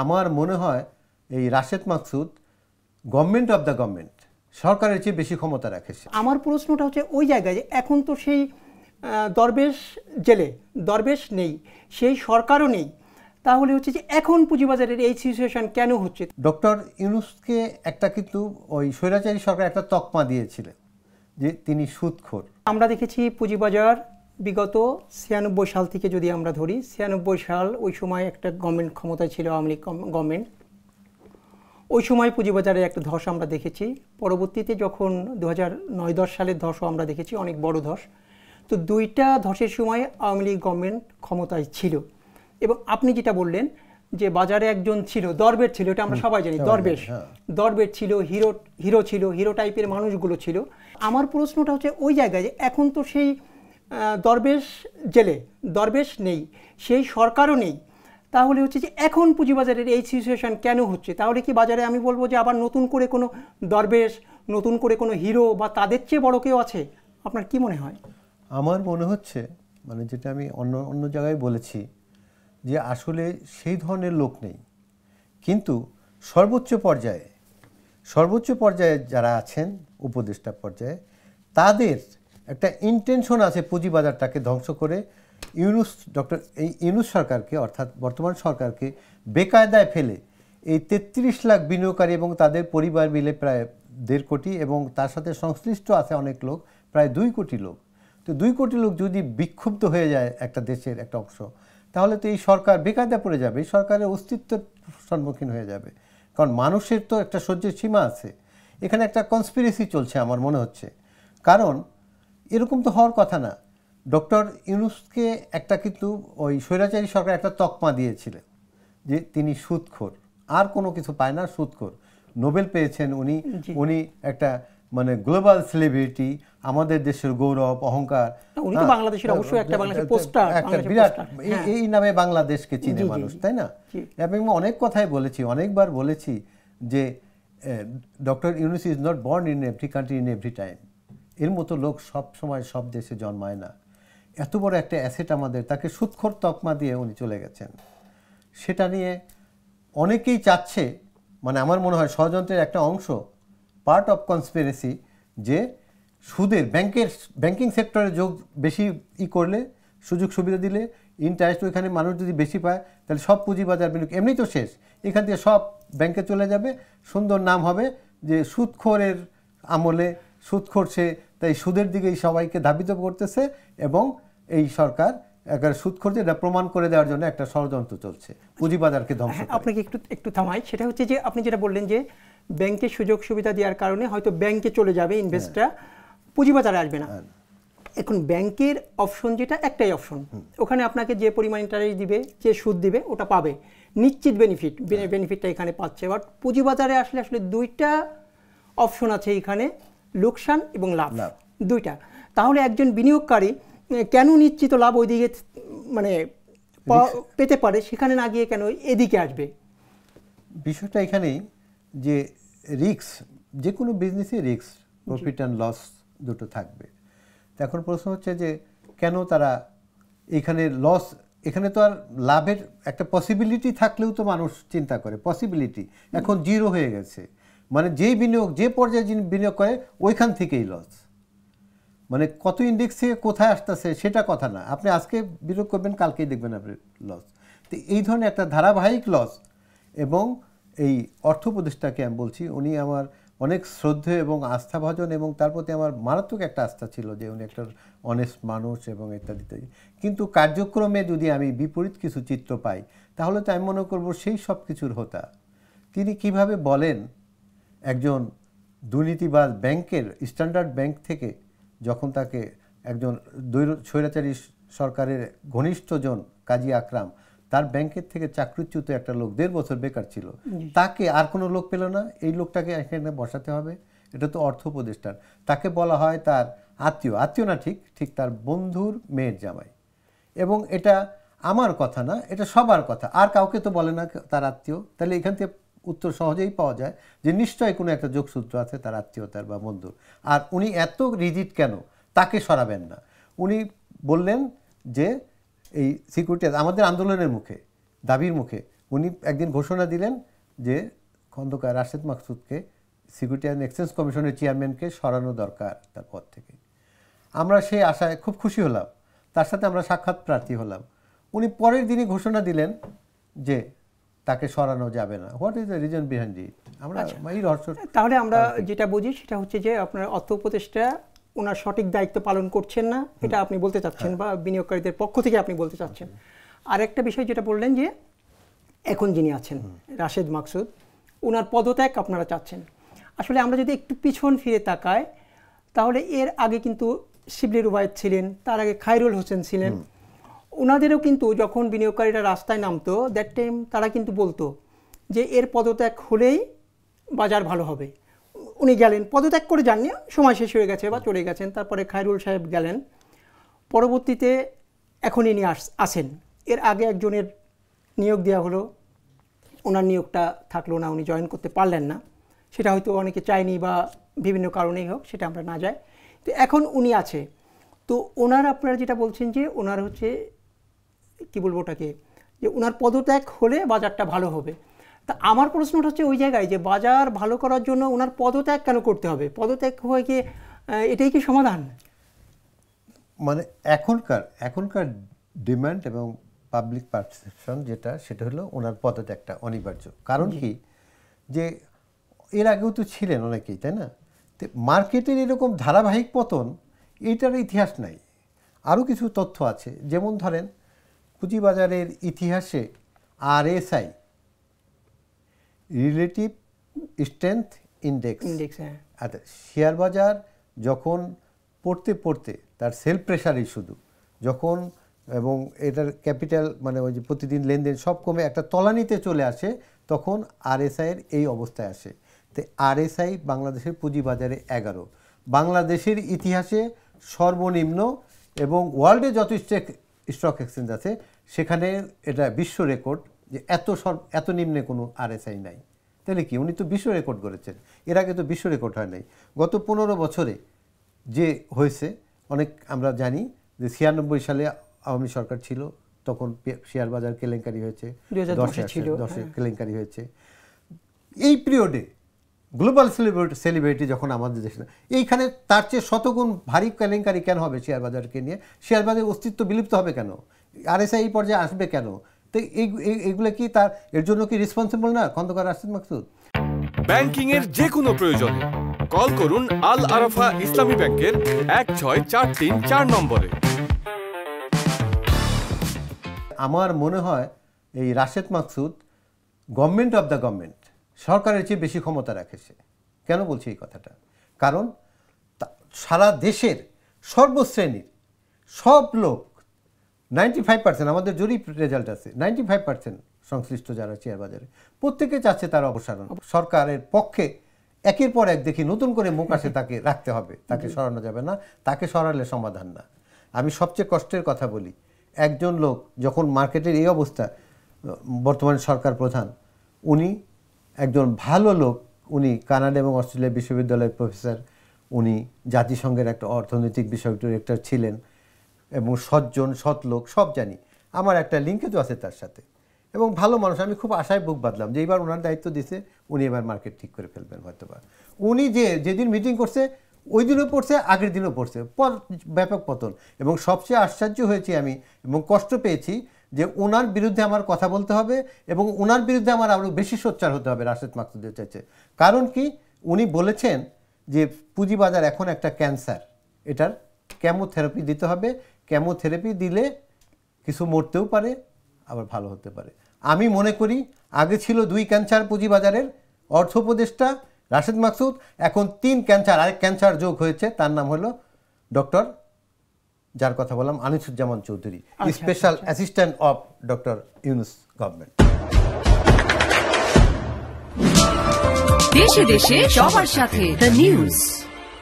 আমার মনে হয় এই Rashed Maksud government of the government, সরকারের চেয়ে বেশি ক্ষমতা রাখে। আমার প্রশ্নটা হচ্ছে ওই জায়গায় যে এখন তো সেই দরবেশ জেলে, দরবেশ নেই, সেই সরকারও নেই, তাহলে হচ্ছে যে এখন পুঁজিবাজারের এই সিচুয়েশন কেন হচ্ছে? ডক্টর ইউনূসকে একটা কিন্তু ওই স্বৈরাচারী সরকার একটা তকমা দিয়েছিলেন যে তিনি সুদখোর। আমরা দেখেছি পুঁজিবাজার বিগত ৯৬ সাল থেকে যদি আমরা ধরি, ৯৬ সাল ওই সময় একটা গভর্নমেন্ট ক্ষমতায় ছিল, আওয়ামী লীগ গভর্নমেন্ট। ওই সময় পুঁজিবাজারের একটা ধস আমরা দেখেছি। পরবর্তীতে যখন ২০০৯-১০ সালের ধসও আমরা দেখেছি, অনেক বড় ধস। তো দুইটা ধসের সময় আওয়ামী লীগ গভর্নমেন্ট ক্ষমতায় ছিল। এবং আপনি যেটা বললেন যে বাজারে একজন ছিল, দরবেশ ছিল, এটা আমরা সবাই জানি, দরবেশ ছিল, হিরো ছিল, হিরো টাইপের মানুষগুলো ছিল। আমার প্রশ্নটা হচ্ছে ওই জায়গায় যে এখন তো সেই দরবেশ জেলে, দরবেশ নেই, সেই সরকারও নেই, তাহলে হচ্ছে যে এখন পুঁজিবাজারের এই সিচুয়েশন কেন হচ্ছে? তাহলে কি বাজারে আমি বলবো যে আবার নতুন করে কোনো দরবেশ, নতুন করে কোনো হিরো বা তাদের চেয়ে বড় কেউ আছে? আপনার কি মনে হয়? আমার মনে হচ্ছে, মানে যেটা আমি অন্য জায়গায় বলেছি, যে আসলে সেই ধরনের লোক নেই, কিন্তু সর্বোচ্চ পর্যায়ে যারা আছেন, উপদেষ্টা পর্যায়ে, তাদের একটা ইন্টেনশন আছে পুঁজিবাজারটাকে ধ্বংস করে ডক্টর ইউনূস সরকারকে, অর্থাৎ বর্তমান সরকারকে বেকায়দায় ফেলে এই ৩৩ লাখ বিনিয়োগকারী এবং তাদের পরিবার মিলে প্রায় ১.৫ কোটি, এবং তার সাথে সংশ্লিষ্ট আছে অনেক লোক, প্রায় ২ কোটি লোক। তো ২ কোটি লোক যদি বিক্ষুব্ধ হয়ে যায় একটা দেশের একটা অংশ, তাহলে তো এই সরকার বেকায়দা পড়ে যাবে, এই সরকারের অস্তিত্বের সম্মুখীন হয়ে যাবে। কারণ মানুষের তো একটা সহ্যের সীমা আছে। এখানে একটা কনস্পিরেসি চলছে আমার মনে হচ্ছে, কারণ এরকম তো হওয়ার কথা না। ডক্টর ইউনূসকে একটা কিন্তু ওই স্বৈরাচারী সরকার একটা তকমা দিয়েছিলেন যে তিনি সুদখোর, আর কোনো কিছু পায় না, সুদখোর। নোবেল পেয়েছেন উনি একটা মানে গ্লোবাল সেলিব্রিটি, আমাদের দেশের গৌরব, অহংকার, উনি তো বাংলাদেশের অবশ্যই একটা বাংলাদেশের পোস্টার, একটা বিরাট, এই নামে বাংলাদেশকে চিনে মানুষ, তাই না? এবং অনেক কথাই বলেছি, অনেকবার বলেছি যে doctor Yunus is not born in every country in every time. এর মতো লোক সব সময় সব দেশে জন্মায় না। এত বড় একটা অ্যাসেট আমাদের, তাকে সুদখোর তকমা দিয়ে উনি চলে গেছেন। সেটা নিয়ে অনেকেই চাচ্ছে, মানে আমার মনে হয় ষড়যন্ত্রের একটা অংশ, পার্ট অফ কনস্পিরেসি, যে সুদের ব্যাংকিং সেক্টরে যোগ বেশি করলে, সুযোগ সুবিধা দিলে, ইন্টারেস্ট ওইখানে মানুষ যদি বেশি পায়, তাহলে সব পুঁজিবাজার বিনিয়োগ এমনি তো শেষ, এখান থেকে সব ব্যাংকে চলে যাবে, সুন্দর নাম হবে যে সুদখোরের আমলে সুদখোর সে, তাই সুদের দিকেই সবাইকে ধাবিত করতেছে। এবং এই সরকার একেবারে সুদখোর, এটা প্রমাণ করে দেওয়ার জন্য একটা ষড়যন্ত্র চলছে পুঁজিবাজারকে ধ্বংস। আপনাকে একটু থামাই, সেটা হচ্ছে যে আপনি যেটা বললেন যে ব্যাংকে সুযোগ সুবিধা দেওয়ার কারণে হয়তো ব্যাংকে চলে যাবে ইনভেস্টটা, পুঁজিবাজারে আসবে না। এখন ব্যাংকের অপশন যেটা একটাই অপশন, ওখানে আপনাকে যে পরিমাণ ইন্টারেস্ট দিবে, যে সুদ দিবে, ওটা পাবে, নিশ্চিত বেনিফিটটা এখানে পাচ্ছে। বাট পুঁজিবাজারে আসলে দুইটা অপশন আছে এখানে, লোকসান এবং লাভ, দুইটা। তাহলে একজন বিনিয়োগকারী কেন নিশ্চিত লাভ ওইদিকে মানে পেতে পারে, সেখানে না গিয়ে কেন এদিকে আসবে? বিষয়টা এখানেই যে রিস্ক, যে কোনো বিজনেসে রিস্ক, প্রফিট অ্যান্ড লস দুটো থাকবে। তো এখন প্রশ্ন হচ্ছে যে কেন তারা এখানে লস, এখানে তো আর লাভের একটা পসিবিলিটি থাকলেও তো মানুষ চিন্তা করে, পসিবিলিটি এখন জিরো হয়ে গেছে। মানে যেই বিনিয়োগ, যে পর্যায়ে যিনি বিনিয়োগ করে ওইখান থেকেই লস। মানে কত ইন্ডেক্স থেকে কোথায় আসতেছে সেটা কথা না, আপনি আজকে বিনিয়োগ করবেন, কালকেই দেখবেন আপনি লস। তো এই ধরনের একটা ধারাবাহিক লস। এবং এই অর্থ উপদেষ্টাকে আমি বলছি, উনি আমার অনেক শ্রদ্ধেয় এবং আস্থাভাজন, এবং তার প্রতি আমার মারাত্মক একটা আস্থা ছিল যে উনি একটা অনেস্ট মানুষ এবং ইত্যাদি ইত্যাদি। কিন্তু কার্যক্রমে যদি আমি বিপরীত কিছু চিত্র পাই, তাহলে তো আমি মনে করব সেই সব কিছুর হোতা। তিনি কিভাবে বলেন একজন দুর্নীতিবাজ ব্যাংকের, স্ট্যান্ডার্ড ব্যাংক থেকে যখন তাকে একজন স্বৈরাচারী সরকারের ঘনিষ্ঠজন কাজী আকরাম, তার ব্যাংকের থেকে চাকরিচ্যুত একটা লোক ১.৫ বছর বেকার ছিল, তাকে আর কোনো লোক পেল না, এই লোকটাকে এখানে বসাতে হবে, এটা তো অর্থ উপদেষ্টার। তাকে বলা হয় তার আত্মীয় না, ঠিক তার বন্ধুর মেয়ের জামাই। এবং এটা আমার কথা না, এটা সবার কথা, আর কাউকে তো বলে না তার আত্মীয়। তাহলে এখান থেকে উত্তর সহজেই পাওয়া যায় যে নিশ্চয়ই কোনো একটা যোগসূত্র আছে তার আত্মীয়তার বা বন্ধুর। আর উনি এত রিজিড কেন, তাকে সরাবেন না? উনি বললেন যে এই সিকিউরিটি আমাদের আন্দোলনের মুখে, দাবির মুখে উনি একদিন ঘোষণা দিলেন যে খন্দকার রাশেদ মাকসুদকে সিকিউরিটি অ্যান্ড এক্সচেঞ্জ কমিশনের চেয়ারম্যানকে সরানো দরকার তার পদ থেকে। আমরা সেই আশায় খুব খুশি হলাম, তার সাথে আমরা সাক্ষাৎ প্রার্থী হলাম। উনি পরের দিনই ঘোষণা দিলেন যে তাকে সরানো যাবে না। What is the reason behind it? আমরা এই রহস্য তাহলে আমরা যেটা বুঝি সেটা হচ্ছে যে আপনার অর্থ উপদেষ্টা ওনার সঠিক দায়িত্ব পালন করছেন না, এটা আপনি বলতে চাচ্ছেন, বা বিনিয়োগকারীদের পক্ষ থেকে আপনি বলতে চাচ্ছেন। আর একটা বিষয় যেটা বললেন যে এখন যিনি আছেন রাশেদ মাকসুদ, ওনার পদত্যাগ আপনারা চাচ্ছেন। আসলে আমরা যদি একটু পিছন ফিরে তাকাই, তাহলে এর আগে কিন্তু শিবলি রুবায়েত ছিলেন, তার আগে খায়রুল হোসেন ছিলেন। ওনাদেরও কিন্তু যখন বিনিয়োগকারীরা রাস্তায় নামতো, দ্যাট টাইম তারা কিন্তু বলতো যে এর পদত্যাগ হলেই বাজার ভালো হবে। উনি গেলেন, পদত্যাগ করে যাননি, সময় শেষ হয়ে গেছে বা চলে গেছেন। তারপরে খায়রুল সাহেব গেলেন, পরবর্তীতে এখন ইনি আসেন। এর আগে একজনের নিয়োগ দেওয়া হলো, ওনার নিয়োগটা থাকলো না, উনি জয়েন করতে পারলেন না। সেটা হয়তো অনেকে চায়নি বা বিভিন্ন কারণেই হোক, সেটা আমরা না যাই। তো এখন উনি আছে, তো ওনার আপনারা যেটা বলছেন যে ওনার হচ্ছে কী বলবো ওটাকে, যে ওনার পদত্যাগ হলে বাজারটা ভালো হবে। তা আমার প্রশ্নটা হচ্ছে ওই জায়গায় যে বাজার ভালো করার জন্য ওনার পদত্যাগ কেন করতে হবে? পদত্যাগ হয়ে কি এটাই কি সমাধান? মানে এখনকার ডিমান্ড এবং পাবলিক পারসেপশন যেটা, সেটা হলো ওনার পদত্যাগটা অনিবার্য। কারণ কি, যে এর আগেও তো ছিলেন অনেকেই, তাই না? তো মার্কেটের এরকম ধারাবাহিক পতন এইটার ইতিহাস নাই। আরও কিছু তথ্য আছে, যেমন ধরেন পুঁজিবাজারের ইতিহাসে RSI রিলেটিভ স্ট্রেংথ ইন্ডেক্স, আচ্ছা, শেয়ার বাজার যখন পড়তে তার সেল প্রেশারই শুধু যখন, এবং এটার ক্যাপিটাল মানে ওই যে প্রতিদিন লেনদেন সব কমে একটা তলানিতে চলে আসে, তখন RSI এর এই অবস্থায় আসে। তো RSI বাংলাদেশের পুঁজিবাজারে 11, বাংলাদেশের ইতিহাসে সর্বনিম্ন, এবং ওয়ার্ল্ডে যত স্টক এক্সচেঞ্জ আছে সেখানে এটা বিশ্ব রেকর্ড, যে এত নিম্নে কোনো RSI নাই। তাহলে কি, উনি তো বিশ্ব রেকর্ড করেছেন, এর আগে তো বিশ্ব রেকর্ড হয় নাই। গত 15 বছরে যে হয়েছে, অনেক আমরা জানি যে 96 সালে আওয়ামী সরকার ছিল, তখন শেয়ার বাজার কেলেঙ্কারি হয়েছে, 10 কেলেঙ্কারি হয়েছে। এই পিরিয়ডে গ্লোবাল সেলিব্রিটি যখন আমাদের দেশে, এইখানে তার চেয়ে শতগুণ ভারী কেলেঙ্কারি কেন হবে শেয়ার বাজারকে নিয়ে? শেয়ার বাজারের অস্তিত্ব বিলুপ্ত হবে কেন? RSI এই পর্যায়ে আসবে কেন? তো এইগুলো কি তার, এর জন্য কি রেসপন্সিবল না খন্দকার রাশেদ মাকসুদ? ব্যাংকিং এর যে কোনো প্রয়োজনে কল করুন আল আরাফা ইসলামী ব্যাংকের 16434 নম্বরে। আমার মনে হয় এই Rashed Maksud government of the government, সরকারের চেয়ে বেশি ক্ষমতা রাখে সে। কেন বলছি এই কথাটা? কারণ সারা দেশের সর্বশ্রেণীর সব লোক, 95% আমাদের জরিপ রেজাল্ট আছে, 95% সংশ্লিষ্ট যারা শেয়ার বাজারে, প্রত্যেকে চাচ্ছে তার অবসান। সরকারের পক্ষে একের পর এক দেখি নতুন করে মুখ আসে, তাকে রাখতে হবে, তাকে সরানো যাবে না, তাকে সরালে সমাধান না। আমি সবচেয়ে কষ্টের কথা বলি, একজন লোক যখন মার্কেটের এই অবস্থা, বর্তমান সরকার প্রধান, উনি একজন ভালো লোক, উনি কানাডা এবং অস্ট্রেলিয়া বিশ্ববিদ্যালয়ের প্রফেসর, উনি জাতিসংঘের একটা অর্থনৈতিক বিষয়ক ডিরেক্টর ছিলেন, এবং সজ্জন সৎ লোক, সব জানি। আমার একটা লিঙ্কেজও আছে তার সাথে, এবং ভালো মানুষ। আমি খুব আশায় বুক বাঁধলাম যে এইবার ওনার দায়িত্ব দিছে, উনি এবার মার্কেট ঠিক করে ফেলবেন হয়তোবা। উনি যেদিন মিটিং করছে ওই দিনও পড়ছে, আগের দিনও পড়ছে, ব্যাপক পতন। এবং সবচেয়ে আশ্চর্য হয়েছি আমি এবং কষ্ট পেয়েছি যে ওনার বিরুদ্ধে আমার কথা বলতে হবে, এবং ওনার বিরুদ্ধে আমার আরও বেশি সোচ্চার হতে হবে রাশেদ মাকসুদের চাইছে। কারণ কি, উনি বলেছেন যে পুঁজিবাজার এখন একটা ক্যান্সার, এটার কেমোথেরাপি দিতে হবে, কেমোথেরাপি দিলে কিছু মরতেও পারে, আবার ভালো হতে পারে। আমি মনে করি আগে ছিল 2 ক্যান্সার পুঁজিবাজারের, অর্থ উপদেষ্টা রাশেদ মাকসুদ, এখন 3 ক্যান্সার, আরেক ক্যান্সার যোগ হয়েছে, তার নাম হলো ডক্টর, যার কথা বললাম, Anisuzzaman Chowdhury, special assistant of doctor Yunus government. দেশে দেশে সবার সাথে দ্য নিউজ।